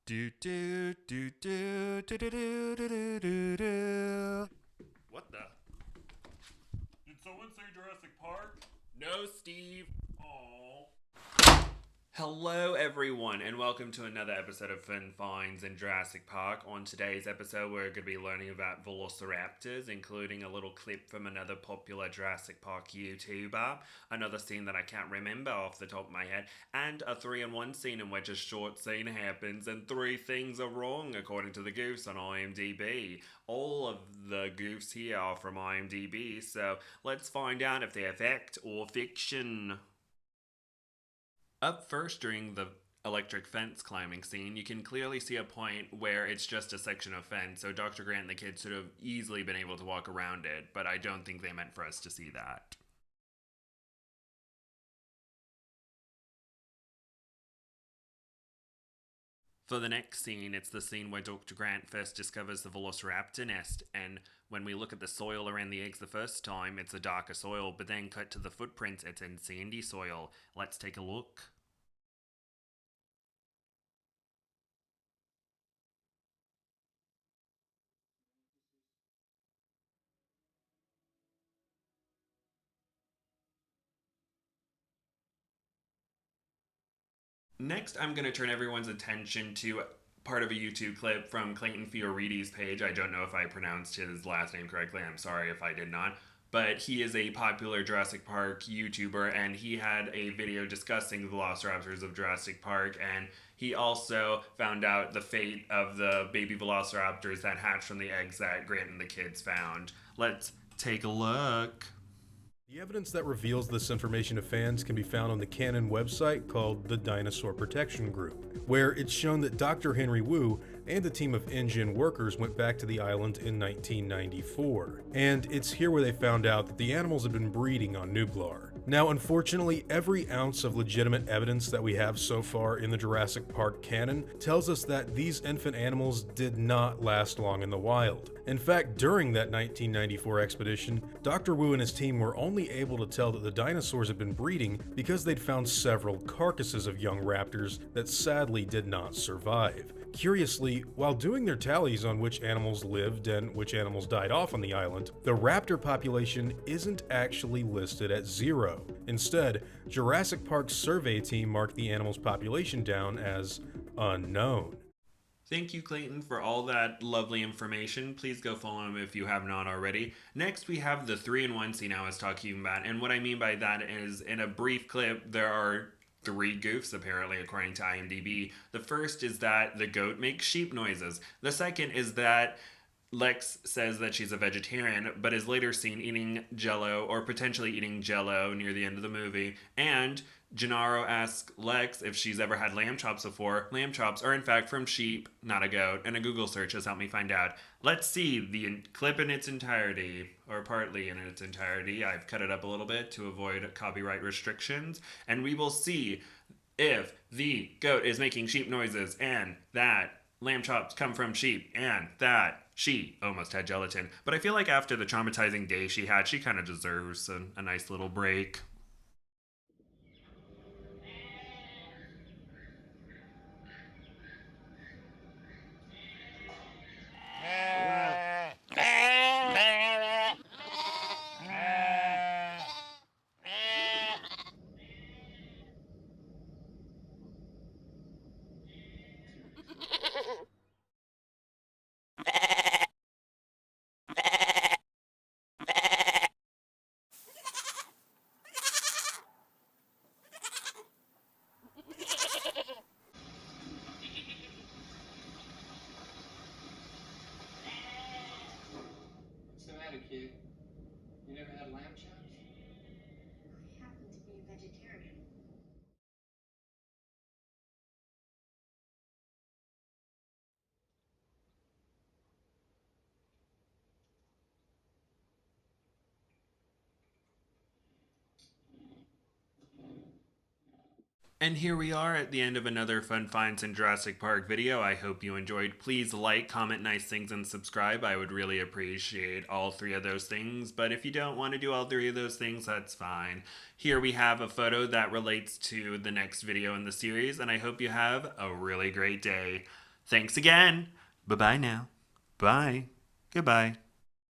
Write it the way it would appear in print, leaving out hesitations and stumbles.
Do do do do do do do do do do. What the? Did someone say Jurassic Park? No, Steve. Oh. Hello, everyone, and welcome to another episode of Fun Finds in Jurassic Park. On today's episode, we're going to be learning about velociraptors, including a little clip from another popular Jurassic Park YouTuber, another scene that I can't remember off the top of my head, and a 3-in-1 scene in which a short scene happens and 3 things are wrong according to the goofs on IMDb. All of the goofs here are from IMDb, so let's find out if they're fact or fiction. Up first, during the electric fence climbing scene, you can clearly see a point where it's just a section of fence, so Dr. Grant and the kids should have easily been able to walk around it, but I don't think they meant for us to see that. For the next scene, it's the scene where Dr. Grant first discovers the velociraptor nest, and when we look at the soil around the eggs the first time, it's a darker soil, but then cut to the footprints, it's in sandy soil. Let's take a look. Next, I'm going to turn everyone's attention to part of a YouTube clip from Clayton Fioridi's page. I don't know if I pronounced his last name correctly. I'm sorry if I did not. But he is a popular Jurassic Park YouTuber, and he had a video discussing the velociraptors of Jurassic Park, and he also found out the fate of the baby velociraptors that hatched from the eggs that Grant and the kids found. Let's take a look. The evidence that reveals this information to fans can be found on the Canon website called the Dinosaur Protection Group, where it's shown that Dr. Henry Wu and a team of InGen workers went back to the island in 1994. And it's here where they found out that the animals had been breeding on Nublar. Now, unfortunately, every ounce of legitimate evidence that we have so far in the Jurassic Park canon tells us that these infant animals did not last long in the wild. In fact, during that 1994 expedition, Dr. Wu and his team were only able to tell that the dinosaurs had been breeding because they'd found several carcasses of young raptors that sadly did not survive. Curiously, while doing their tallies on which animals lived and which animals died off on the island, the raptor population isn't actually listed at 0. Instead, Jurassic Park's survey team marked the animal's population down as unknown. Thank you, Clayton, for all that lovely information. Please go follow him if you have not already. Next, we have the 3-in-1 scene I was talking about, and what I mean by that is, in a brief clip, there are 3 goofs, apparently, according to IMDb. The first is that the goat makes sheep noises. The second is that Lex says that she's a vegetarian, but is later seen eating Jello, or potentially eating Jello near the end of the movie. And Gennaro asks Lex if she's ever had lamb chops before. Lamb chops are in fact from sheep, not a goat, and a Google search has helped me find out. Let's see the clip in its entirety, or partly in its entirety. I've cut it up a little bit to avoid copyright restrictions, and we will see if the goat is making sheep noises and that lamb chops come from sheep and that she almost had gelatin. But I feel like after the traumatizing day she had, she kind of deserves a nice little break. What's the matter, kid? You never had lamb chops? I happen to be a vegetarian. And here we are at the end of another Fun Finds in Jurassic Park video. I hope you enjoyed. Please like, comment nice things, and subscribe. I would really appreciate all 3 of those things. But if you don't want to do all 3 of those things, that's fine. Here we have a photo that relates to the next video in the series, and I hope you have a really great day. Thanks again. Bye-bye now. Bye. Goodbye.